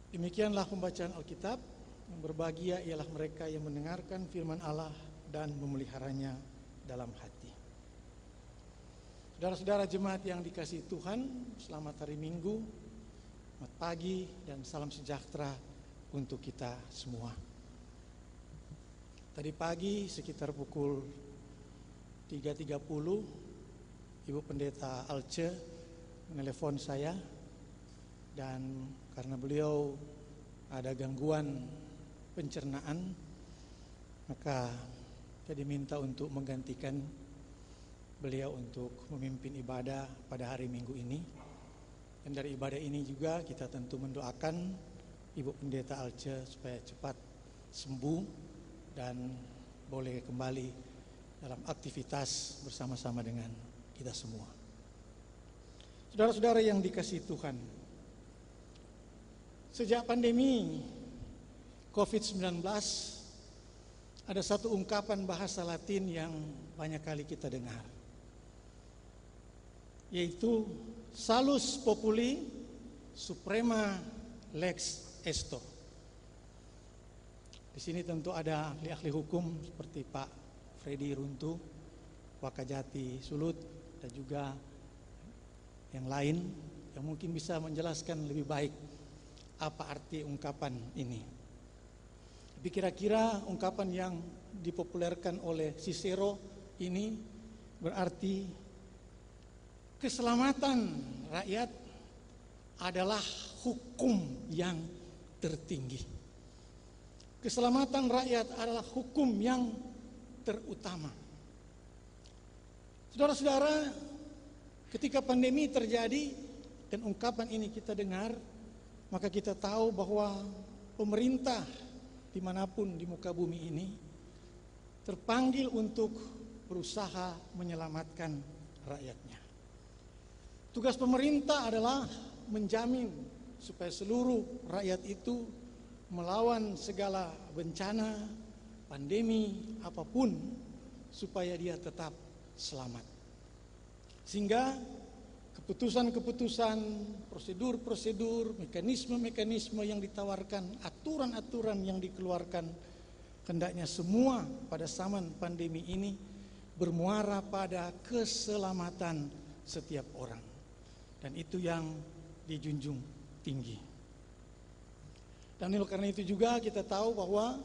Demikianlah pembacaan Alkitab. Yang berbahagia ialah mereka yang mendengarkan firman Allah dan memeliharanya dalam hati. Saudara-saudara jemaat yang dikasihi Tuhan, selamat hari Minggu, selamat pagi, dan salam sejahtera untuk kita semua. Tadi pagi sekitar pukul 3.30, Ibu Pendeta Alce menelepon saya, dan karena beliau ada gangguan pencernaan, maka saya diminta untuk menggantikan beliau untuk memimpin ibadah pada hari Minggu ini. Dan dari ibadah ini juga kita tentu mendoakan Ibu Pendeta Alce supaya cepat sembuh dan boleh kembali dalam aktivitas bersama-sama dengan kita semua. Saudara-saudara yang dikasihi Tuhan, sejak pandemi COVID-19 ada satu ungkapan bahasa Latin yang banyak kali kita dengar, yaitu salus populi suprema lex esto. Di sini tentu ada ahli-ahli hukum seperti Pak Freddy Runtuh, Wakajati Sulut, dan juga yang lain yang mungkin bisa menjelaskan lebih baik apa arti ungkapan ini. Tapi kira-kira ungkapan yang dipopulerkan oleh Cicero ini berarti keselamatan rakyat adalah hukum yang tertinggi. Keselamatan rakyat adalah hukum yang terutama. Saudara-saudara, ketika pandemi terjadi dan ungkapan ini kita dengar, maka kita tahu bahwa pemerintah dimanapun di muka bumi ini terpanggil untuk berusaha menyelamatkan rakyatnya. Tugas pemerintah adalah menjamin supaya seluruh rakyat itu melawan segala bencana, pandemi, apapun, supaya dia tetap selamat. Sehingga keputusan-keputusan, prosedur-prosedur, mekanisme-mekanisme yang ditawarkan, aturan-aturan yang dikeluarkan, hendaknya semua pada zaman pandemi ini bermuara pada keselamatan setiap orang. Dan itu yang dijunjung tinggi. Dan oleh karena itu juga kita tahu bahwa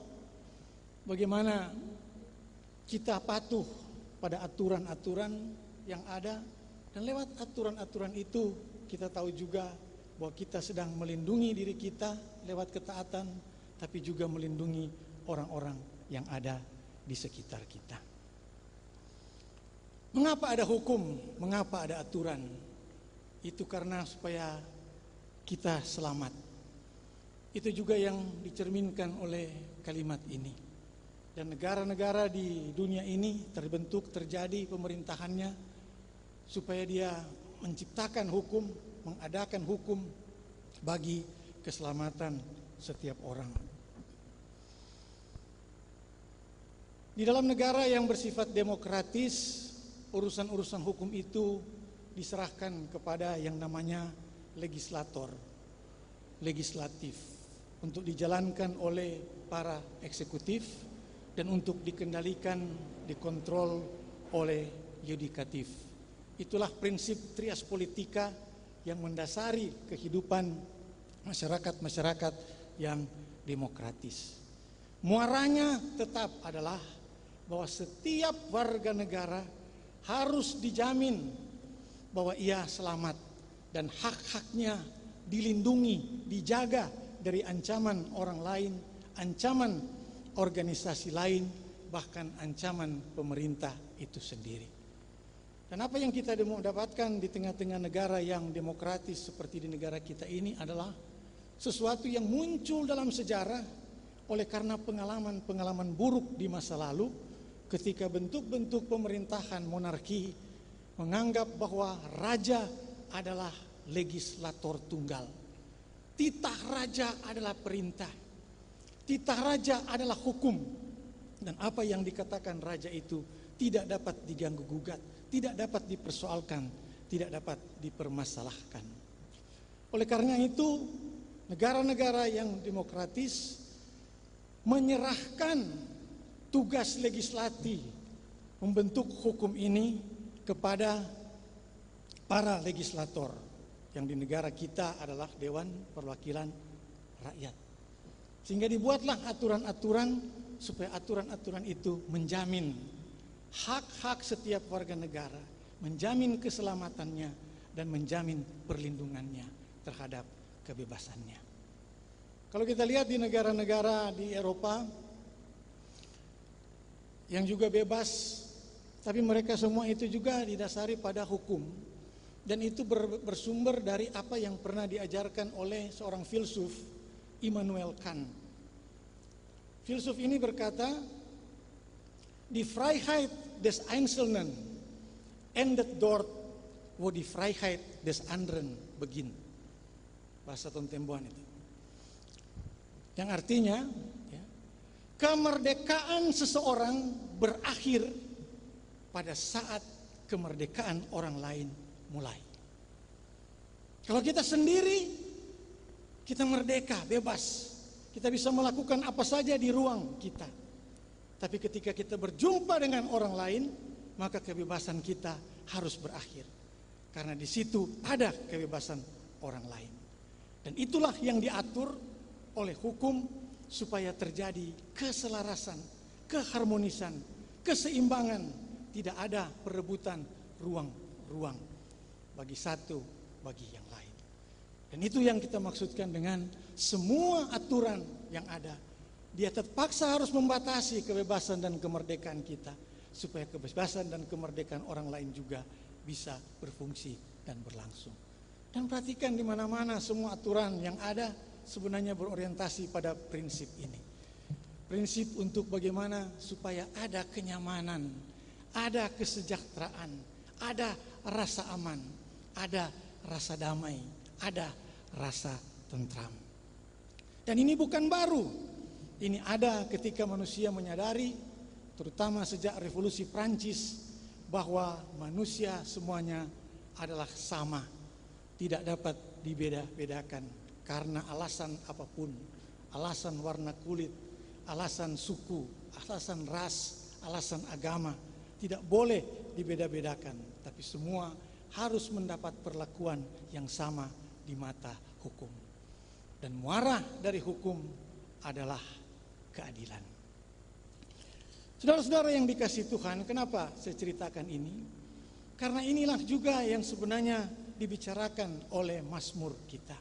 bagaimana kita patuh pada aturan-aturan yang ada. Dan lewat aturan-aturan itu kita tahu juga bahwa kita sedang melindungi diri kita lewat ketaatan, tapi juga melindungi orang-orang yang ada di sekitar kita. Mengapa ada hukum? Mengapa ada aturan? Itu karena supaya kita selamat. Itu juga yang dicerminkan oleh kalimat ini. Dan negara-negara di dunia ini terjadi pemerintahannya supaya dia menciptakan hukum, mengadakan hukum bagi keselamatan setiap orang. Di dalam negara yang bersifat demokratis, urusan-urusan hukum itu diserahkan kepada yang namanya legislatif, untuk dijalankan oleh para eksekutif dan untuk dikendalikan, dikontrol oleh yudikatif. Itulah prinsip trias politika yang mendasari kehidupan masyarakat-masyarakat yang demokratis. Muaranya tetap adalah bahwa setiap warga negara harus dijamin bahwa ia selamat dan hak-haknya dilindungi, dijaga dari ancaman orang lain, ancaman organisasi lain, bahkan ancaman pemerintah itu sendiri. Dan apa yang kita dapatkan di tengah-tengah negara yang demokratis seperti di negara kita ini adalah sesuatu yang muncul dalam sejarah oleh karena pengalaman-pengalaman buruk di masa lalu, ketika bentuk-bentuk pemerintahan monarki menganggap bahwa raja adalah legislator tunggal. Titah raja adalah perintah. Titah raja adalah hukum. Dan apa yang dikatakan raja itu tidak dapat diganggu-gugat, tidak dapat dipersoalkan, tidak dapat dipermasalahkan. Oleh karena itu, negara-negara yang demokratis menyerahkan tugas legislatif membentuk hukum ini kepada para legislator yang di negara kita adalah Dewan Perwakilan Rakyat. Sehingga dibuatlah aturan-aturan supaya aturan-aturan itu menjamin hak-hak setiap warga negara, menjamin keselamatannya dan menjamin perlindungannya terhadap kebebasannya. Kalau kita lihat di negara-negara di Eropa yang juga bebas, tapi mereka semua itu juga didasari pada hukum. Dan itu bersumber dari apa yang pernah diajarkan oleh seorang filsuf, Immanuel Kant. Filsuf ini berkata, "Die Freiheit des Einzelnen endet dort, wo die Freiheit des anderen beginnt." Bahasa Tontembuan itu. Yang artinya, kemerdekaan seseorang berakhir pada saat kemerdekaan orang lain mulai. Kalau kita sendiri, kita merdeka, bebas. Kita bisa melakukan apa saja di ruang kita. Tapi ketika kita berjumpa dengan orang lain, maka kebebasan kita harus berakhir. Karena di situ ada kebebasan orang lain. Dan itulah yang diatur oleh hukum supaya terjadi keselarasan, keharmonisan, keseimbangan, tidak ada perebutan ruang-ruang bagi satu, bagi yang lain. Dan itu yang kita maksudkan dengan semua aturan yang ada. Dia terpaksa harus membatasi kebebasan dan kemerdekaan kita, supaya kebebasan dan kemerdekaan orang lain juga bisa berfungsi dan berlangsung. Dan perhatikan di mana-mana semua aturan yang ada sebenarnya berorientasi pada prinsip ini. Prinsip untuk bagaimana supaya ada kenyamanan, ada kesejahteraan, ada rasa aman, ada rasa damai, ada rasa tentram. Dan ini bukan baru. Ini ada ketika manusia menyadari, terutama sejak revolusi Prancis, bahwa manusia semuanya adalah sama, tidak dapat dibeda-bedakan karena alasan apapun, alasan warna kulit, alasan suku, alasan ras, alasan agama, tidak boleh dibeda-bedakan, tapi semua harus mendapat perlakuan yang sama di mata hukum. Dan muara dari hukum adalah keadilan. Saudara-saudara yang dikasihi Tuhan, kenapa saya ceritakan ini? Karena inilah juga yang sebenarnya dibicarakan oleh Mazmur kita.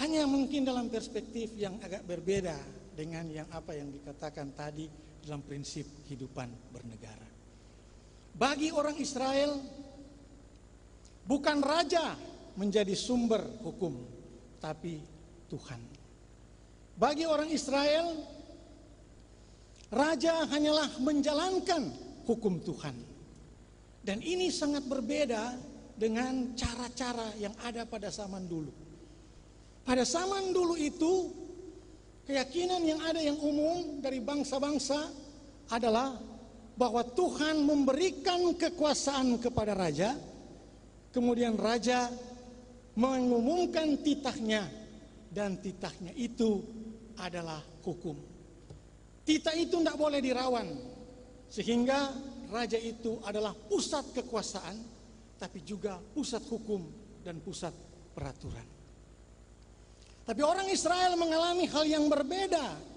Hanya mungkin dalam perspektif yang agak berbeda dengan yang apa yang dikatakan tadi dalam prinsip kehidupan bernegara. Bagi orang Israel, bukan raja menjadi sumber hukum, tapi Tuhan. Bagi orang Israel, raja hanyalah menjalankan hukum Tuhan. Dan ini sangat berbeda dengan cara-cara yang ada pada zaman dulu. Pada zaman dulu itu, keyakinan yang ada yang umum dari bangsa-bangsa adalah bahwa Tuhan memberikan kekuasaan kepada raja, kemudian raja mengumumkan titahnya, dan titahnya itu adalah hukum. Titah itu tidak boleh dirawan, sehingga raja itu adalah pusat kekuasaan, tapi juga pusat hukum dan pusat peraturan. Tapi orang Israel mengalami hal yang berbeda.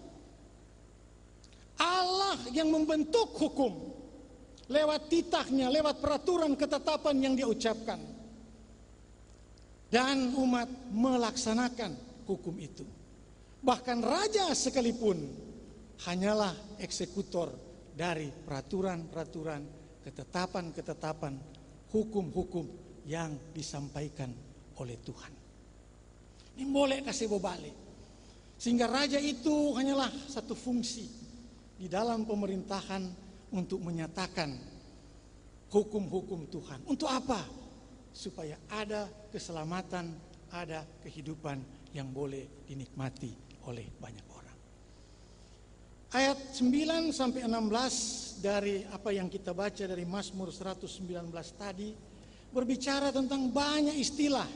Allah yang membentuk hukum lewat titahnya, lewat peraturan ketetapan yang dia ucapkan. Dan umat melaksanakan hukum itu. Bahkan raja sekalipun hanyalah eksekutor dari peraturan-peraturan, ketetapan-ketetapan, hukum-hukum yang disampaikan oleh Tuhan. Ini boleh kasih balik. Sehingga raja itu hanyalah satu fungsi di dalam pemerintahan untuk menyatakan hukum-hukum Tuhan. Untuk apa? Supaya ada keselamatan, ada kehidupan yang boleh dinikmati oleh banyak orang. Ayat 9 sampai 16 dari apa yang kita baca dari Mazmur 119 tadi berbicara tentang banyak istilah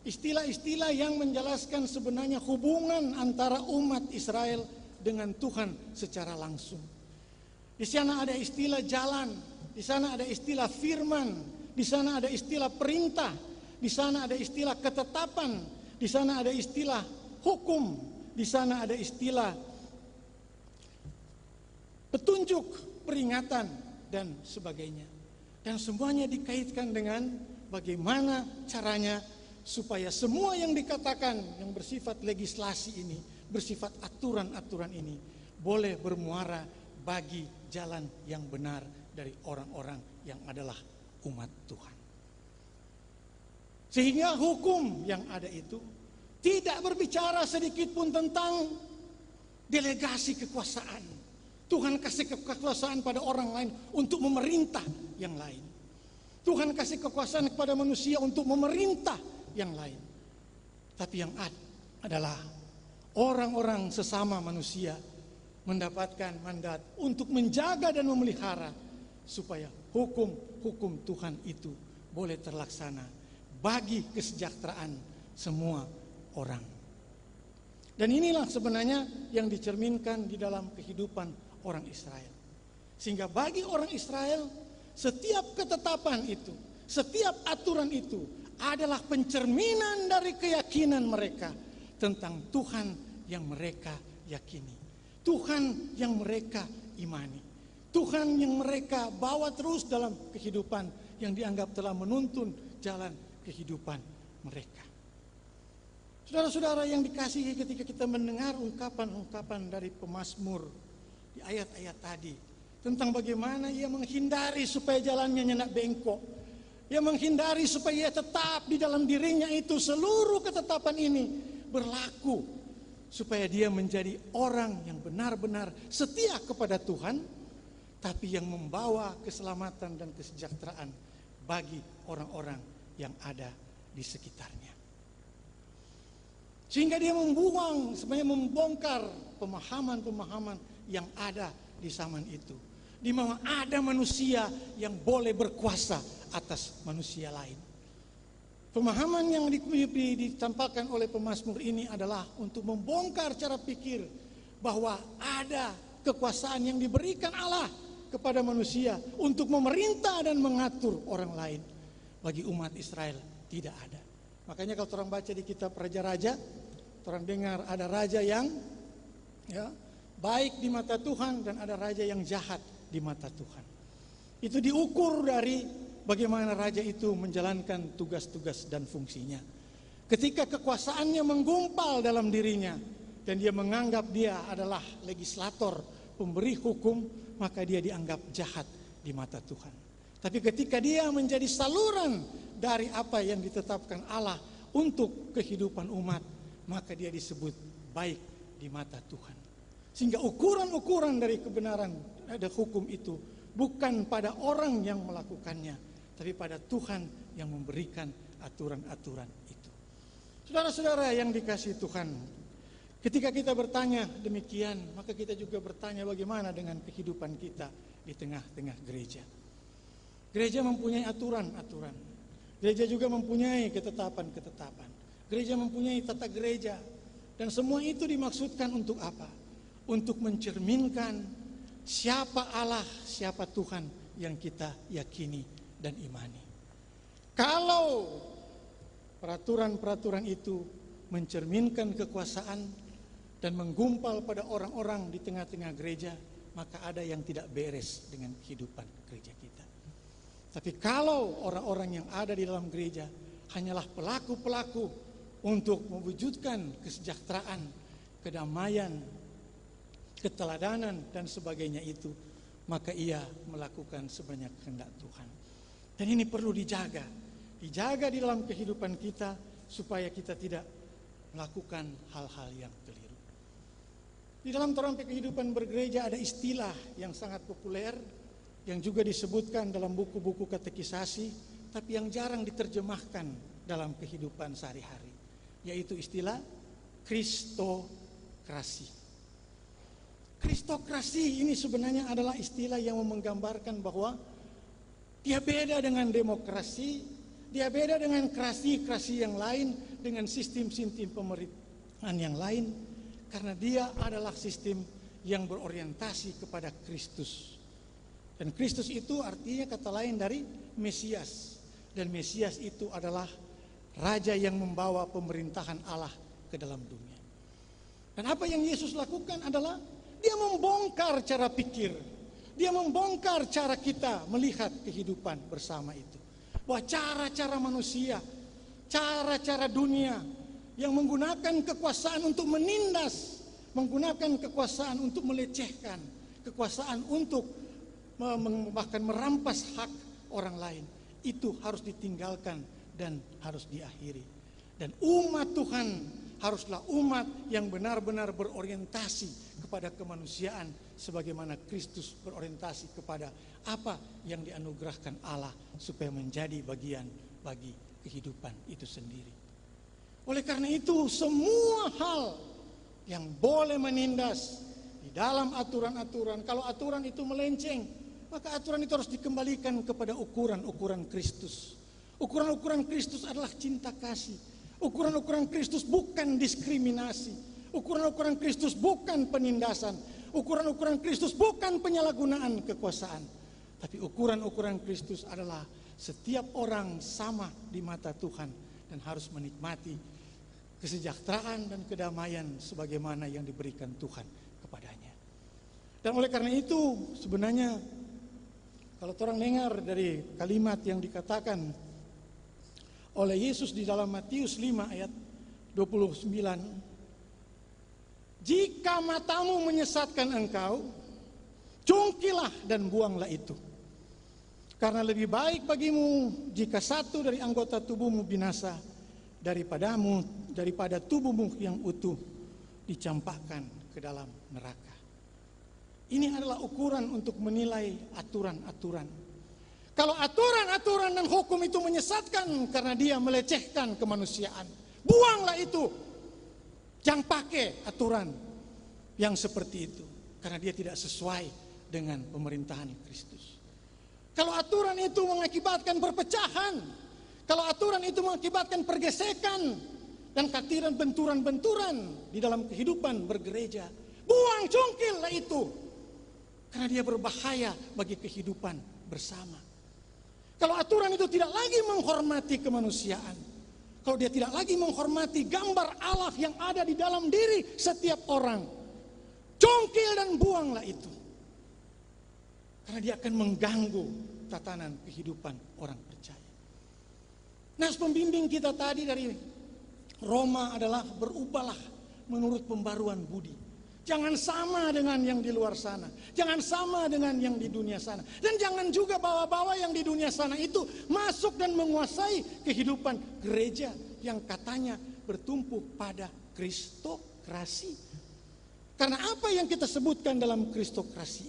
Istilah-istilah yang menjelaskan sebenarnya hubungan antara umat Israel dengan Tuhan secara langsung. Di sana ada istilah jalan, di sana ada istilah firman, di sana ada istilah perintah, di sana ada istilah ketetapan, di sana ada istilah hukum, di sana ada istilah petunjuk, peringatan, dan sebagainya. Dan semuanya dikaitkan dengan bagaimana caranya supaya semua yang dikatakan yang bersifat legislasi ini, bersifat aturan-aturan ini boleh bermuara bagi jalan yang benar dari orang-orang yang adalah umat Tuhan. Sehingga hukum yang ada itu tidak berbicara sedikit pun tentang delegasi kekuasaan. Tuhan kasih kekuasaan pada orang lain untuk memerintah yang lain. Tuhan kasih kekuasaan kepada manusia untuk memerintah yang lain. Tapi yang adalah orang-orang sesama manusia mendapatkan mandat untuk menjaga dan memelihara supaya hukum-hukum Tuhan itu boleh terlaksana bagi kesejahteraan semua orang. Dan inilah sebenarnya yang dicerminkan di dalam kehidupan orang Israel. Sehingga bagi orang Israel, setiap ketetapan itu, setiap aturan itu adalah pencerminan dari keyakinan mereka tentang Tuhan yang mereka yakini, Tuhan yang mereka imani, Tuhan yang mereka bawa terus dalam kehidupan yang dianggap telah menuntun jalan kehidupan mereka. Saudara-saudara yang dikasihi, ketika kita mendengar ungkapan-ungkapan dari pemazmur di ayat-ayat tadi tentang bagaimana ia menghindari supaya jalannya nyenak bengkok, ia menghindari supaya ia tetap di dalam dirinya itu seluruh ketetapan ini berlaku, supaya dia menjadi orang yang benar-benar setia kepada Tuhan, tapi yang membawa keselamatan dan kesejahteraan bagi orang-orang yang ada di sekitarnya. Sehingga dia membuang, sebenarnya membongkar pemahaman-pemahaman yang ada di zaman itu, di mana ada manusia yang boleh berkuasa atas manusia lain. Pemahaman yang ditampakkan oleh pemazmur ini adalah untuk membongkar cara pikir bahwa ada kekuasaan yang diberikan Allah kepada manusia untuk memerintah dan mengatur orang lain. Bagi umat Israel tidak ada. Makanya kalau orang baca di kitab Raja-Raja, orang dengar ada raja yang baik di mata Tuhan dan ada raja yang jahat di mata Tuhan. Itu diukur dari bagaimana raja itu menjalankan tugas-tugas dan fungsinya. Ketika kekuasaannya menggumpal dalam dirinya dan dia menganggap dia adalah legislator, pemberi hukum, maka dia dianggap jahat di mata Tuhan. Tapi ketika dia menjadi saluran dari apa yang ditetapkan Allah untuk kehidupan umat, maka dia disebut baik di mata Tuhan. Sehingga ukuran-ukuran dari kebenaran ada hukum itu bukan pada orang yang melakukannya, tapi pada Tuhan yang memberikan aturan-aturan itu. Saudara-saudara yang dikasihi Tuhan, ketika kita bertanya demikian, maka kita juga bertanya bagaimana dengan kehidupan kita di tengah-tengah gereja. Gereja mempunyai aturan-aturan. Gereja juga mempunyai ketetapan-ketetapan. Gereja mempunyai tata gereja. Dan semua itu dimaksudkan untuk apa? Untuk mencerminkan siapa Allah, siapa Tuhan yang kita yakini dan imani. Kalau peraturan-peraturan itu mencerminkan kekuasaan dan menggumpal pada orang-orang di tengah-tengah gereja, maka ada yang tidak beres dengan kehidupan gereja kita. Tapi kalau orang-orang yang ada di dalam gereja hanyalah pelaku-pelaku untuk mewujudkan kesejahteraan, kedamaian, keteladanan dan sebagainya itu, maka ia melakukan sebanyak kehendak Tuhan. Dan ini perlu dijaga di dalam kehidupan kita supaya kita tidak melakukan hal-hal yang keliru. Di dalam terang kehidupan bergereja ada istilah yang sangat populer yang juga disebutkan dalam buku-buku katekisasi, tapi yang jarang diterjemahkan dalam kehidupan sehari-hari, yaitu istilah kristokrasi. Kristokrasi ini sebenarnya adalah istilah yang menggambarkan bahwa dia beda dengan demokrasi, dia beda dengan krasi-krasi yang lain, dengan sistem-sistem pemerintahan yang lain, karena dia adalah sistem yang berorientasi kepada Kristus. Dan Kristus itu artinya kata lain dari Mesias. Dan Mesias itu adalah Raja yang membawa pemerintahan Allah ke dalam dunia. Dan apa yang Yesus lakukan adalah dia membongkar cara pikir. Dia membongkar cara kita melihat kehidupan bersama itu. Bahwa cara-cara manusia, cara-cara dunia yang menggunakan kekuasaan untuk menindas, menggunakan kekuasaan untuk melecehkan, kekuasaan untuk bahkan merampas hak orang lain, itu harus ditinggalkan dan harus diakhiri. Dan umat Tuhan haruslah umat yang benar-benar berorientasi kepada kemanusiaan sebagaimana Kristus berorientasi kepada apa yang dianugerahkan Allah supaya menjadi bagian bagi kehidupan itu sendiri. Oleh karena itu, semua hal yang boleh menindas di dalam aturan-aturan, kalau aturan itu melenceng, maka aturan itu harus dikembalikan kepada ukuran-ukuran Kristus. Ukuran-ukuran Kristus adalah cinta kasih. Ukuran-ukuran Kristus bukan diskriminasi. Ukuran-ukuran Kristus bukan penindasan. Ukuran-ukuran Kristus bukan penyalahgunaan kekuasaan. Tapi ukuran-ukuran Kristus adalah setiap orang sama di mata Tuhan dan harus menikmati kesejahteraan dan kedamaian sebagaimana yang diberikan Tuhan kepadanya. Dan oleh karena itu sebenarnya kalau orang dengar dari kalimat yang dikatakan oleh Yesus di dalam Matius 5 ayat 29, jika matamu menyesatkan engkau, cungkilah dan buanglah itu. Karena lebih baik bagimu jika satu dari anggota tubuhmu binasa daripada tubuhmu yang utuh dicampakkan ke dalam neraka. Ini adalah ukuran untuk menilai aturan-aturan. Kalau aturan-aturan dan hukum itu menyesatkan karena dia melecehkan kemanusiaan, buanglah itu. Jangan pakai aturan yang seperti itu karena dia tidak sesuai dengan pemerintahan Kristus. Kalau aturan itu mengakibatkan perpecahan, kalau aturan itu mengakibatkan pergesekan dan kehadiran benturan-benturan di dalam kehidupan bergereja, buang, cungkillah itu. Karena dia berbahaya bagi kehidupan bersama. Kalau aturan itu tidak lagi menghormati kemanusiaan, kalau dia tidak lagi menghormati gambar Allah yang ada di dalam diri setiap orang, cungkil dan buanglah itu. Karena dia akan mengganggu tatanan kehidupan orang percaya. Nah, pembimbing kita tadi dari Roma adalah berubahlah menurut pembaruan budi. Jangan sama dengan yang di luar sana. Jangan sama dengan yang di dunia sana. Dan jangan juga bawa-bawa yang di dunia sana itu masuk dan menguasai kehidupan gereja yang katanya bertumpu pada kristokrasi. Karena apa yang kita sebutkan dalam kristokrasi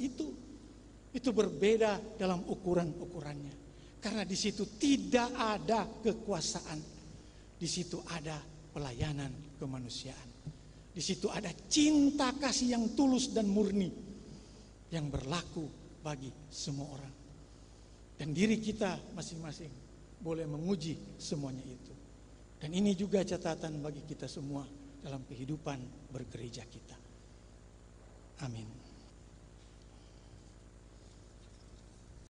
itu berbeda dalam ukuran-ukurannya. Karena di situ tidak ada kekuasaan. Di situ ada pelayanan kemanusiaan. Di situ ada cinta kasih yang tulus dan murni yang berlaku bagi semua orang. Dan diri kita masing-masing boleh menguji semuanya itu. Dan ini juga catatan bagi kita semua dalam kehidupan bergereja kita. Amin.